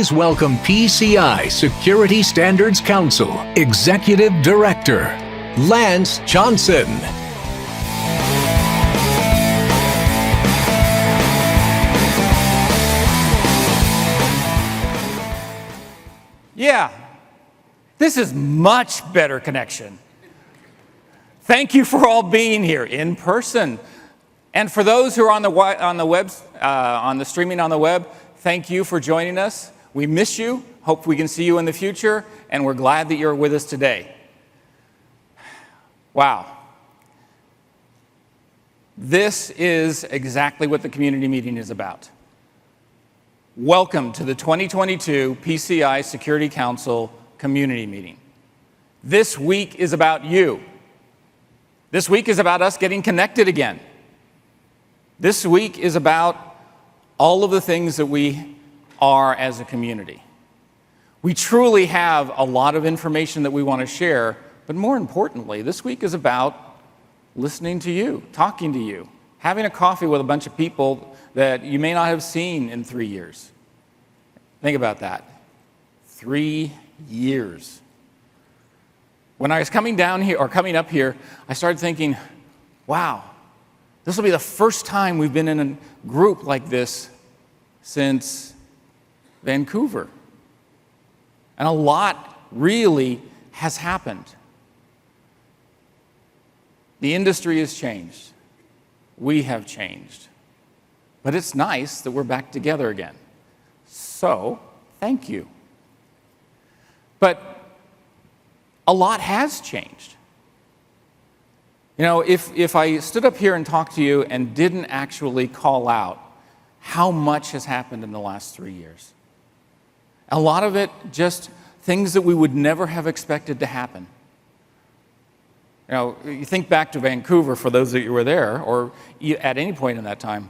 please welcome PCI Security Standards Council Executive Director, Lance Johnson. Yeah, this is much better connection. Thank you for all being here in person. And for those who are on the streaming on the web, thank you for joining us. We miss you. Hope we can see you in the future, and we're glad that you're with us today. Wow. This is exactly what the community meeting is about. Welcome to the 2022 PCI Security Council Community Meeting. This week is about you. This week is about us getting connected again. This week is about all of the things that we are as a community. We truly have a lot of information that we want to share, but more importantly, this week is about listening to you, talking to you, having a coffee with a bunch of people that you may not have seen in 3 years. Think about that. 3 years. When I was coming up here, I started thinking, wow, this will be the first time we've been in a group like this since Vancouver. And a lot really has happened. The industry has changed. We have changed. But it's nice that we're back together again. So, thank you. But a lot has changed. You know, if I stood up here and talked to you and didn't actually call out how much has happened in the last 3 years, a lot of it just things that we would never have expected to happen. You know, you think back to Vancouver, for those of you who were there, or at any point in that time,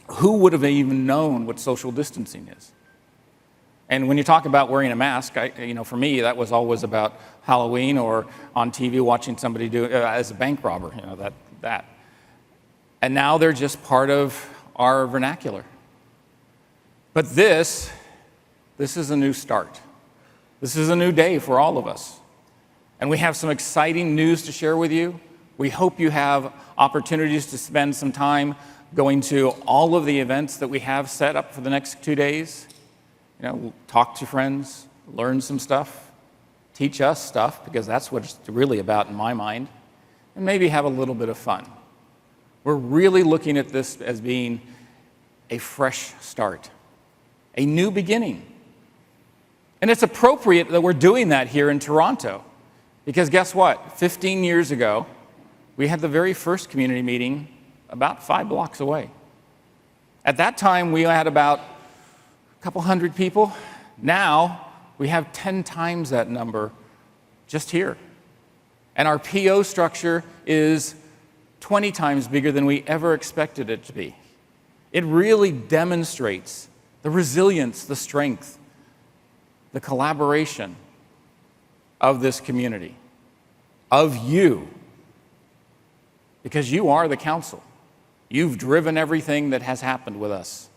who would have even known what social distancing is? And when you talk about wearing a mask, for me, that was always about Halloween or on TV watching somebody do as a bank robber, that. And now they're just part of our vernacular. But this is a new start. This is a new day for all of us. And we have some exciting news to share with you. We hope you have opportunities to spend some time going to all of the events that we have set up for the next 2 days. Talk to friends, learn some stuff, teach us stuff, because that's what it's really about in my mind, and maybe have a little bit of fun. We're really looking at this as being a fresh start, a new beginning. And it's appropriate that we're doing that here in Toronto, because guess what? 15 years ago, we had the very first community meeting about 5 blocks away. At that time, we had about a couple hundred people. Now, we have 10 times that number just here. And our PO structure is 20 times bigger than we ever expected it to be. It really demonstrates the resilience, the strength, the collaboration of this community, of you, because you are the council. You've driven everything that has happened with us.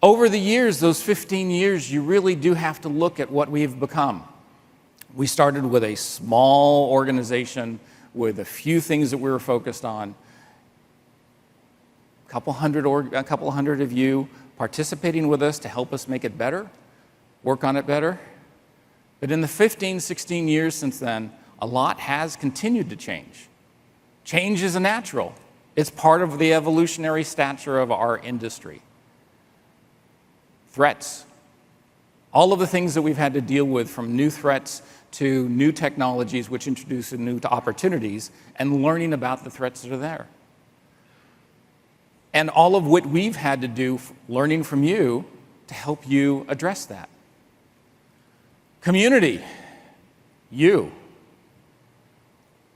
Over the years, those 15 years, you really do have to look at what we've become. We started with a small organization with a few things that we were focused on. A couple hundred of you participating with us to help us make it better, work on it better. But in the 15, 16 years since then, a lot has continued to change. Change is natural. It's part of the evolutionary stature of our industry. Threats. All of the things that we've had to deal with, from new threats to new technologies which introduce new opportunities, and learning about the threats that are there. And all of what we've had to do, learning from you, to help you address that. Community, you.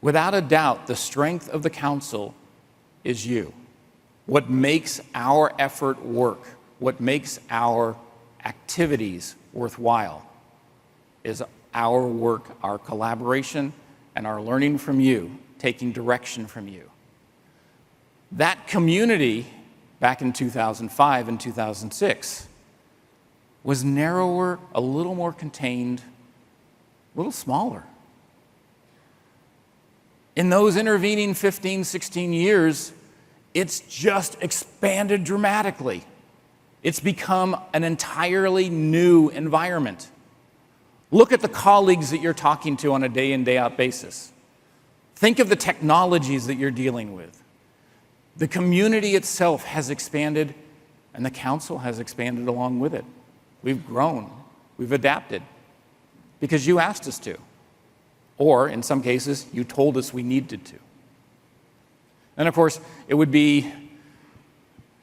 Without a doubt, the strength of the council is you. What makes our effort work, what makes our activities worthwhile, is our work, our collaboration, and our learning from you, taking direction from you. That community back in 2005 and 2006 was narrower, a little more contained, a little smaller. In those intervening 15, 16 years, it's just expanded dramatically. It's become an entirely new environment. Look at the colleagues that you're talking to on a day in, day out basis. Think of the technologies that you're dealing with. The community itself has expanded, and the council has expanded along with it. We've grown, we've adapted, because you asked us to. Or, in some cases, you told us we needed to. And of course, it would be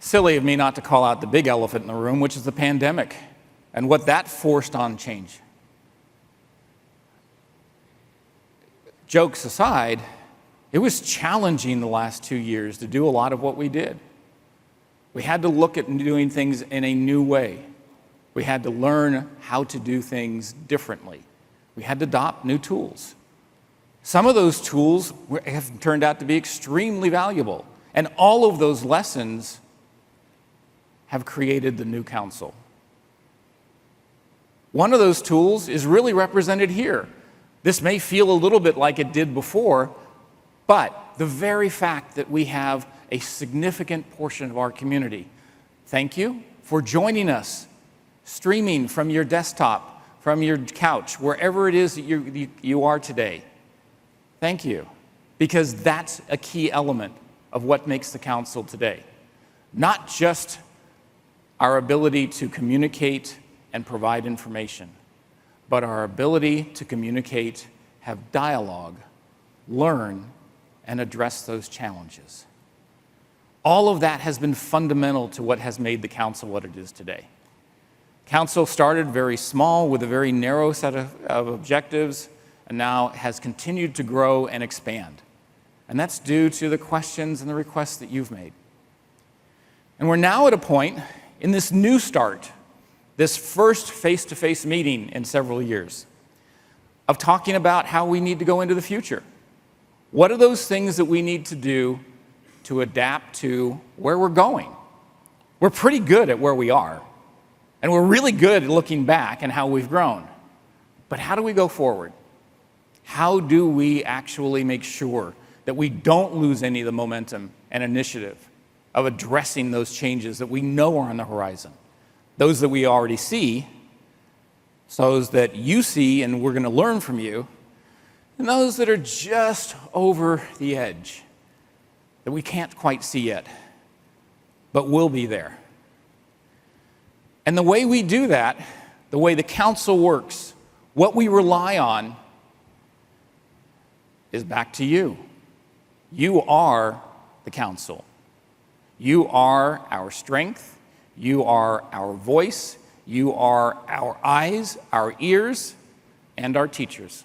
silly of me not to call out the big elephant in the room, which is the pandemic, and what that forced on change. Jokes aside, it was challenging the last 2 years to do a lot of what we did. We had to look at doing things in a new way. We had to learn how to do things differently. We had to adopt new tools. Some of those tools have turned out to be extremely valuable, and all of those lessons have created the new council. One of those tools is really represented here. This may feel a little bit like it did before, but the very fact that we have a significant portion of our community, thank you for joining us, streaming from your desktop, from your couch, wherever it is that you are today. Thank you, because that's a key element of what makes the council today. Not just our ability to communicate and provide information, but our ability to communicate, have dialogue, learn, and address those challenges. All of that has been fundamental to what has made the council what it is today. Council started very small with a very narrow set of objectives, and now has continued to grow and expand. And that's due to the questions and the requests that you've made. And we're now at a point in this new start, this first face-to-face meeting in several years, of talking about how we need to go into the future. What are those things that we need to do to adapt to where we're going? We're pretty good at where we are, and we're really good at looking back and how we've grown. But how do we go forward? How do we actually make sure that we don't lose any of the momentum and initiative of addressing those changes that we know are on the horizon? Those that we already see, those that you see and we're going to learn from you, and those that are just over the edge, that we can't quite see yet, but will be there. And the way we do that, the way the council works, what we rely on, is back to you. You are the council. You are our strength. You are our voice. You are our eyes, our ears, and our teachers.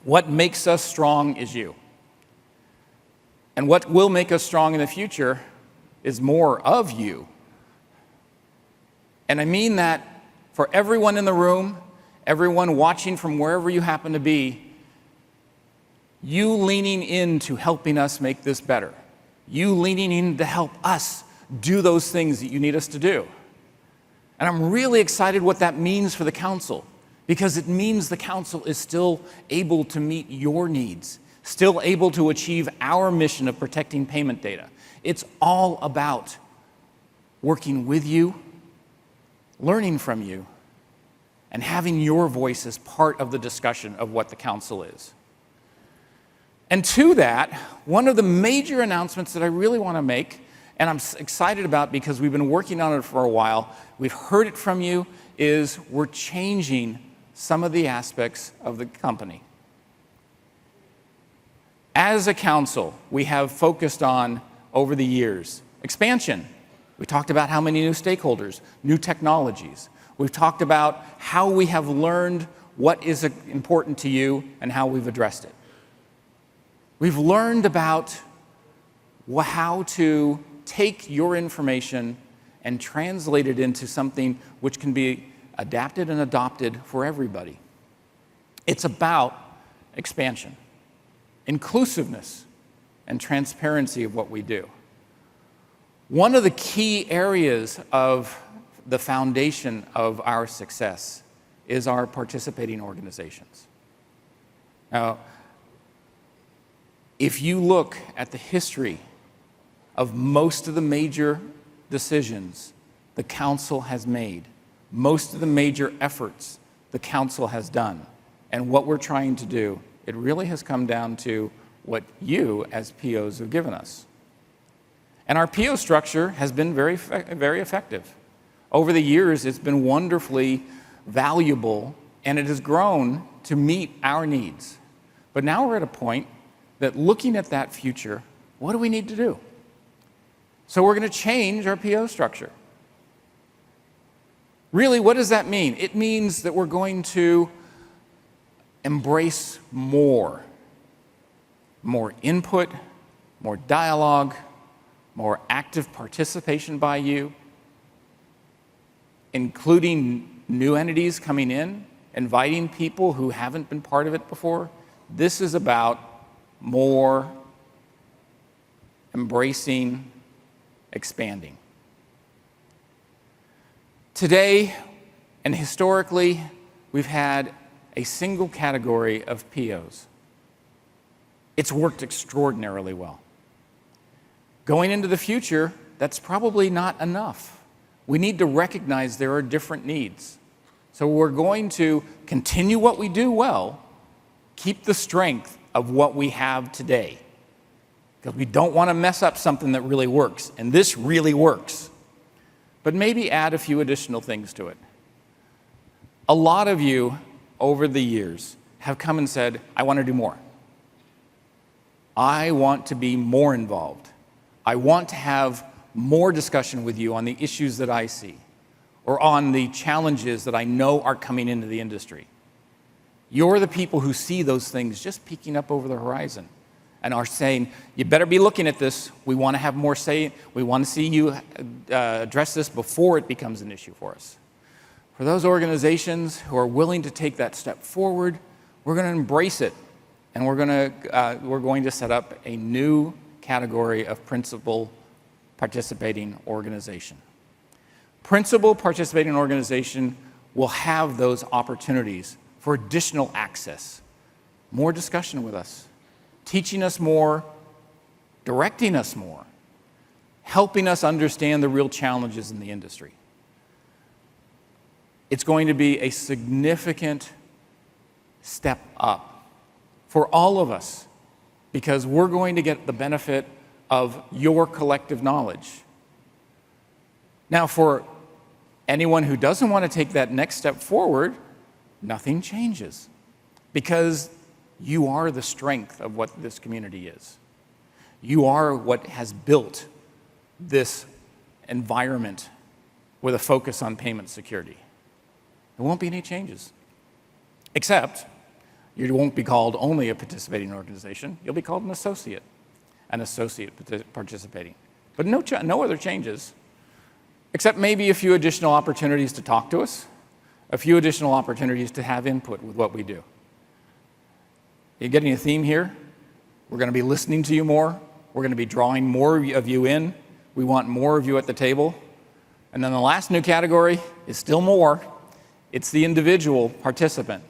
What makes us strong is you. And what will make us strong in the future is more of you. And I mean that for everyone in the room, everyone watching from wherever you happen to be, you leaning into helping us make this better. You leaning in to help us do those things that you need us to do. And I'm really excited what that means for the council, because it means the council is still able to meet your needs, still able to achieve our mission of protecting payment data. It's all about working with you, learning from you, and having your voice as part of the discussion of what the council is. And to that, one of the major announcements that I really want to make, and I'm excited about because we've been working on it for a while, we've heard it from you, is we're changing some of the aspects of the company. As a council, we have focused on, over the years, expansion. We talked about how many new stakeholders, new technologies. We've talked about how we have learned what is important to you and how we've addressed it. We've learned about how to take your information and translate it into something which can be adapted and adopted for everybody. It's about expansion, inclusiveness, and transparency of what we do. One of the key areas of the foundation of our success is our participating organizations. Now, if you look at the history of most of the major decisions the council has made, most of the major efforts the council has done, and what we're trying to do, it really has come down to what you as POs have given us. And our PO structure has been very effective. Over the years, it's been wonderfully valuable, and it has grown to meet our needs. But now we're at a point that looking at that future, what do we need to do? So we're going to change our PO structure. Really, what does that mean? It means that we're going to embrace more input, more dialogue, more active participation by you, including new entities coming in, inviting people who haven't been part of it before. This is about more embracing, expanding. Today, and historically, we've had a single category of POs. It's worked extraordinarily well. Going into the future, that's probably not enough. We need to recognize there are different needs. So we're going to continue what we do well, keep the strength of what we have today, because we don't want to mess up something that really works, and this really works. But maybe add a few additional things to it. A lot of you over the years have come and said, I want to do more. I want to be more involved. I want to have more discussion with you on the issues that I see or on the challenges that I know are coming into the industry. You're the people who see those things just peeking up over the horizon and are saying, you better be looking at this. We want to have more say. We want to see you address this before it becomes an issue for us. For those organizations who are willing to take that step forward, we're going to embrace it, and we're going to set up a new category of principal participating organization. Principal participating organization will have those opportunities for additional access, more discussion with us, teaching us more, directing us more, helping us understand the real challenges in the industry. It's going to be a significant step up for all of us, because we're going to get the benefit of your collective knowledge. Now, for anyone who doesn't want to take that next step forward, nothing changes, because you are the strength of what this community is. You are what has built this environment with a focus on payment security. There won't be any changes, except you won't be called only a participating organization. You'll be called an associate participating. But no other changes, except maybe a few additional opportunities to talk to us, a few additional opportunities to have input with what we do. You getting a theme here? We're going to be listening to you more. We're going to be drawing more of you in. We want more of you at the table. And then the last new category is still more. It's the individual participant.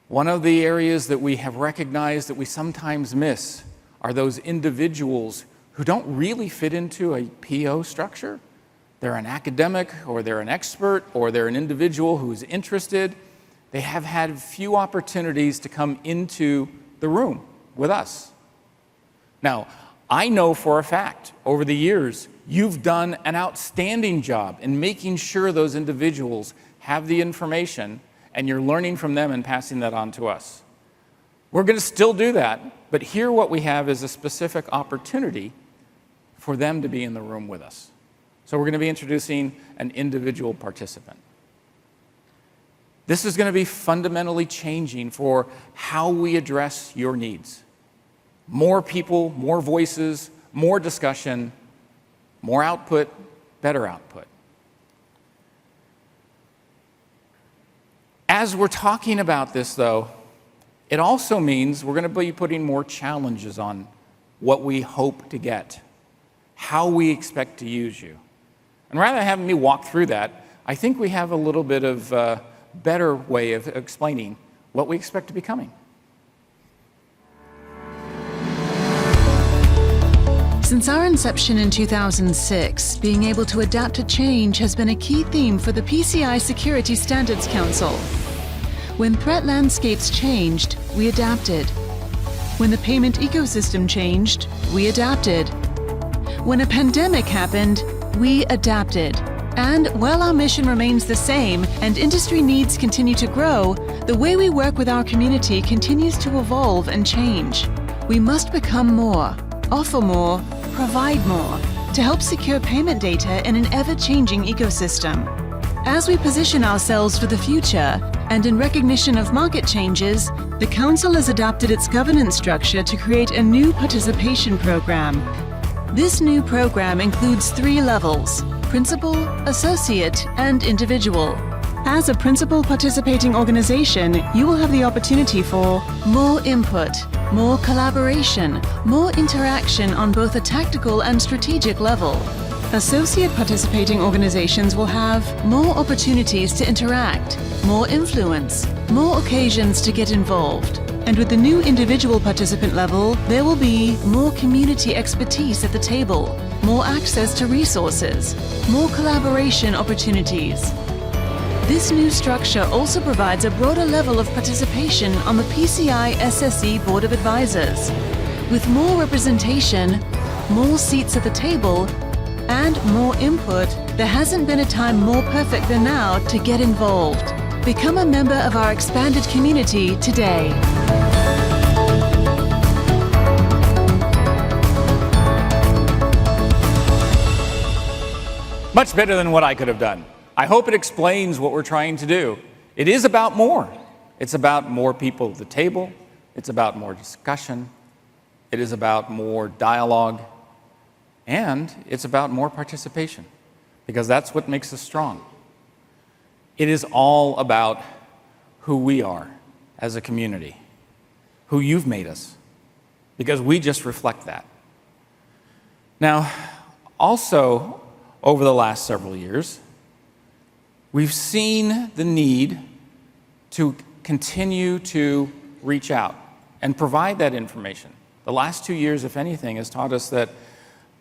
One of the areas that we have recognized that we sometimes miss are those individuals who don't really fit into a PO structure. They're an academic, or they're an expert, or they're an individual who's interested. They have had few opportunities to come into the room with us. Now, I know for a fact, over the years, you've done an outstanding job in making sure those individuals have the information, and you're learning from them and passing that on to us. We're going to still do that, but here what we have is a specific opportunity for them to be in the room with us. So we're going to be introducing an individual participant. This is going to be fundamentally changing for how we address your needs. More people, more voices, more discussion, more output, better output. As we're talking about this, though, it also means we're going to be putting more challenges on what we hope to get. how we expect to use you. And rather than having me walk through that, I think we have a little bit of a better way of explaining what we expect to be coming. Since our inception in 2006, being able to adapt to change has been a key theme for the PCI Security Standards Council. When threat landscapes changed, we adapted. When the payment ecosystem changed, we adapted. When a pandemic happened, we adapted. And while our mission remains the same and industry needs continue to grow, the way we work with our community continues to evolve and change. We must become more, offer more, provide more to help secure payment data in an ever-changing ecosystem. As we position ourselves for the future, and in recognition of market changes, the Council has adapted its governance structure to create a new participation program. This new program includes 3 levels: principal, associate, and individual. As a principal participating organization, you will have the opportunity for more input, more collaboration, more interaction on both a tactical and strategic level. Associate participating organizations will have more opportunities to interact, more influence, more occasions to get involved. And with the new individual participant level, there will be more community expertise at the table, more access to resources, more collaboration opportunities. This new structure also provides a broader level of participation on the PCI SSE Board of Advisors. With more representation, more seats at the table, and more input, there hasn't been a time more perfect than now to get involved. Become a member of our expanded community today. Much better than what I could have done. I hope it explains what we're trying to do. It is about more. It's about more people at the table. It's about more discussion. It is about more dialogue. And it's about more participation, because that's what makes us strong. It is all about who we are as a community, who you've made us, because we just reflect that. Now, also, over the last several years, we've seen the need to continue to reach out and provide that information. The last 2 years, if anything, has taught us that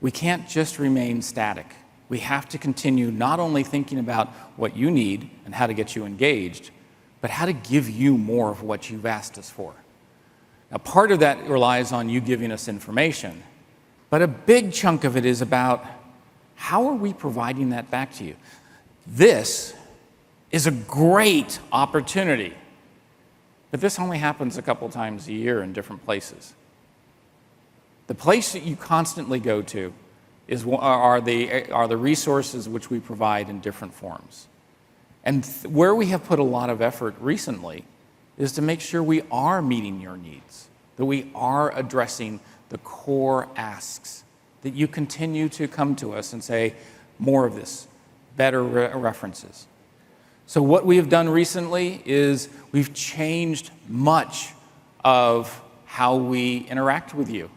we can't just remain static. We have to continue not only thinking about what you need and how to get you engaged, but how to give you more of what you've asked us for. Now, part of that relies on you giving us information, but a big chunk of it is about how are we providing that back to you? This is a great opportunity, but this only happens a couple times a year in different places. The place that you constantly go to are the resources which we provide in different forms. And where we have put a lot of effort recently is to make sure we are meeting your needs, that we are addressing the core asks, that you continue to come to us and say, more of this, better references. So what we have done recently is we've changed much of how we interact with you.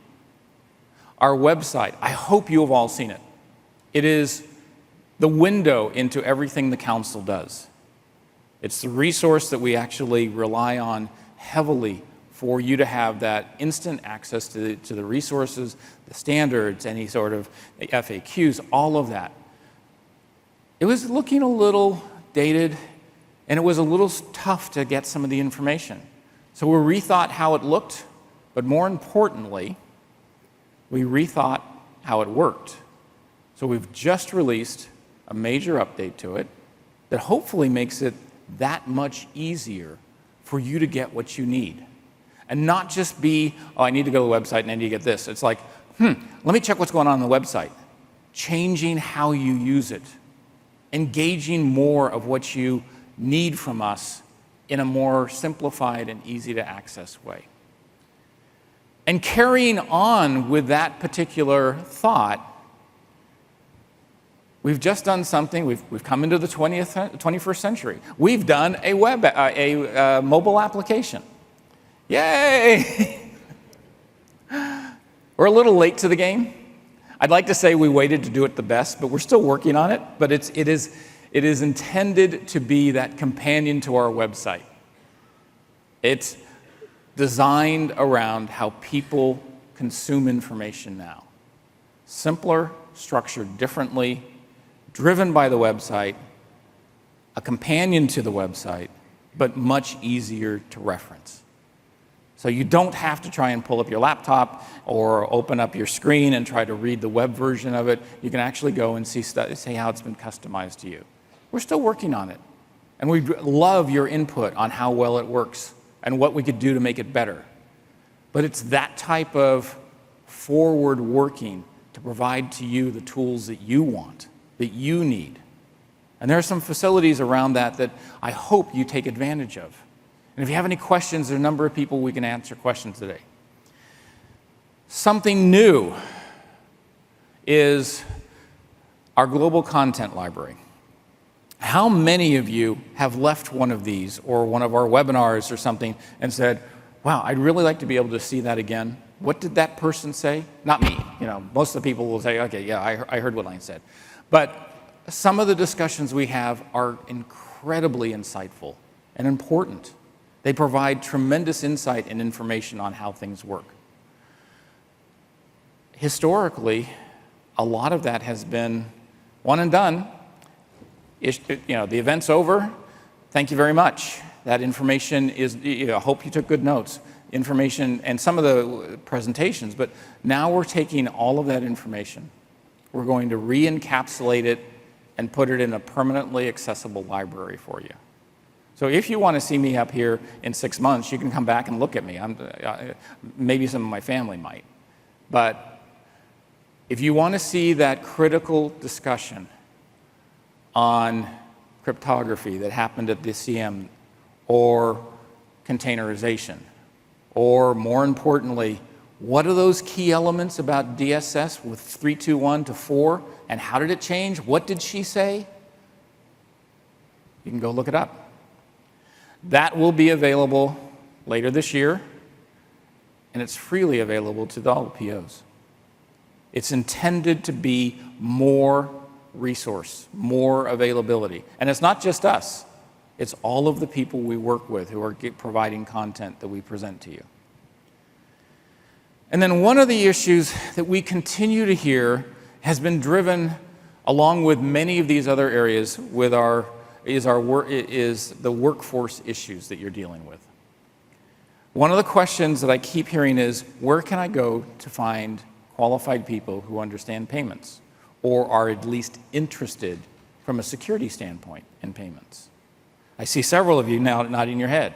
Our website, I hope you have all seen it. It is the window into everything the council does. It's the resource that we actually rely on heavily for you to have that instant access to the resources, the standards, any sort of FAQs, all of that. It was looking a little dated, and it was a little tough to get some of the information. So we rethought how it looked, but more importantly, we rethought how it worked. So we've just released a major update to it that hopefully makes it that much easier for you to get what you need. And not just be, oh, I need to go to the website and I need to get this. It's like, let me check what's going on the website. Changing how you use it. Engaging more of what you need from us in a more simplified and easy to access way. And carrying on with that particular thought, we've just done something, we've come into the 21st century. We've done a mobile application. Yay! We're a little late to the game. I'd like to say we waited to do it the best, but we're still working on it. But it is intended to be that companion to our website. It's designed around how people consume information now. Simpler, structured differently, driven by the website, a companion to the website, but much easier to reference. So you don't have to try and pull up your laptop or open up your screen and try to read the web version of it. You can actually go and see how it's been customized to you. We're still working on it. And we love your input on how well it works and what we could do to make it better. But it's that type of forward working to provide to you the tools that you want, that you need. And there are some facilities around that I hope you take advantage of. And if you have any questions, there are a number of people we can answer questions today. Something new is our global content library. How many of you have left one of these or one of our webinars or something and said, wow, I'd really like to be able to see that again? What did that person say? Not me. Most of the people will say, okay, yeah, I heard what I said. But some of the discussions we have are incredibly insightful and important. They provide tremendous insight and information on how things work. Historically, a lot of that has been one and done. The event's over. Thank you very much. That information is, I hope you took good notes. Information and some of the presentations, but now we're taking all of that information. We're going to re-encapsulate it and put it in a permanently accessible library for you. So if you want to see me up here in 6 months, you can come back and look at me. Maybe some of my family might. But if you want to see that critical discussion on cryptography that happened at the CM, or containerization, or more importantly, what are those key elements about DSS with 321 to 4, and how did it change? What did she say? You can go look it up. That will be available later this year, and it's freely available to all the POs. It's intended to be more resource, more availability. And it's not just us. It's all of the people we work with who are providing content that we present to you. And then one of the issues that we continue to hear has been driven, along with many of these other areas, is the workforce issues that you're dealing with. One of the questions that I keep hearing is, where can I go to find qualified people who understand payments or are at least interested from a security standpoint in payments? I see several of you now nodding your head.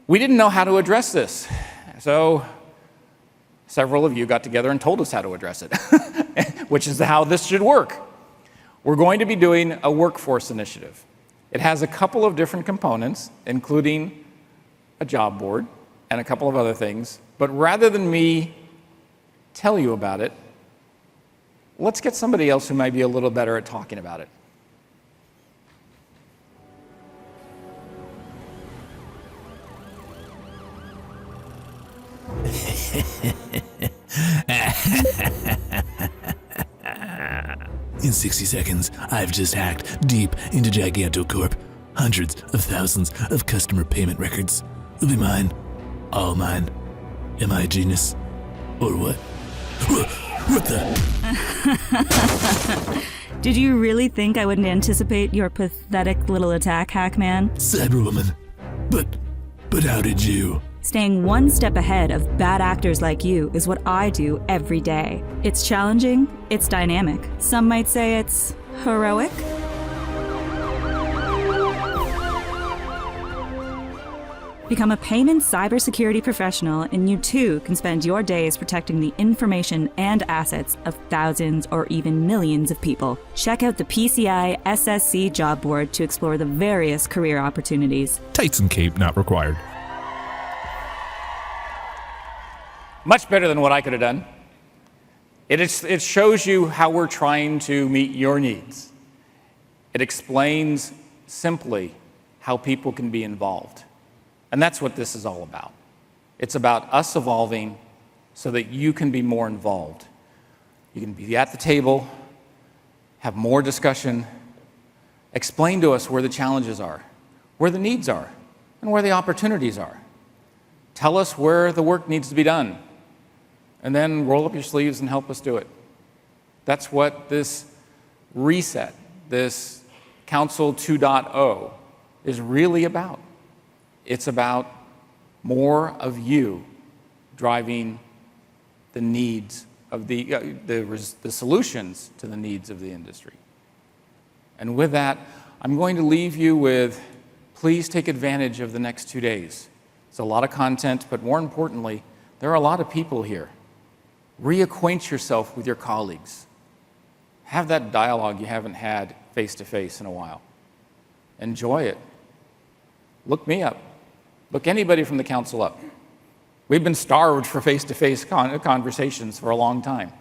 We didn't know how to address this, so several of you got together and told us how to address it, which is how this should work. We're going to be doing a workforce initiative. It has a couple of different components, including a job board and a couple of other things. But rather than me tell you about it, let's get somebody else who might be a little better at talking about it. In 60 seconds, I've just hacked deep into Gigantocorp. Hundreds of thousands of customer payment records will be mine. All mine. Am I a genius? Or what? What the? Did you really think I wouldn't anticipate your pathetic little attack, Hackman? Cyberwoman. But how did you? Staying one step ahead of bad actors like you is what I do every day. It's challenging, it's dynamic. Some might say it's heroic. Become a payment cybersecurity professional, and you too can spend your days protecting the information and assets of thousands or even millions of people. Check out the PCI SSC job board to explore the various career opportunities. Tights and cape not required. Much better than what I could have done. It shows you how we're trying to meet your needs. It explains simply how people can be involved. And that's what this is all about. It's about us evolving so that you can be more involved. You can be at the table, have more discussion, explain to us where the challenges are, where the needs are, and where the opportunities are. Tell us where the work needs to be done, and then roll up your sleeves and help us do it. That's what this reset, this Council 2.0, is really about. It's about more of you driving the needs of the solutions to the needs of the industry. And with that, I'm going to leave you with, please take advantage of the next 2 days. It's a lot of content, but more importantly, there are a lot of people here. Reacquaint yourself with your colleagues. Have that dialogue you haven't had face-to-face in a while. Enjoy it. Look me up. Look anybody from the council up. We've been starved for face-to-face conversations for a long time.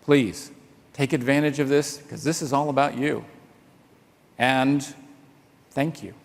Please, take advantage of this, because this is all about you. And thank you.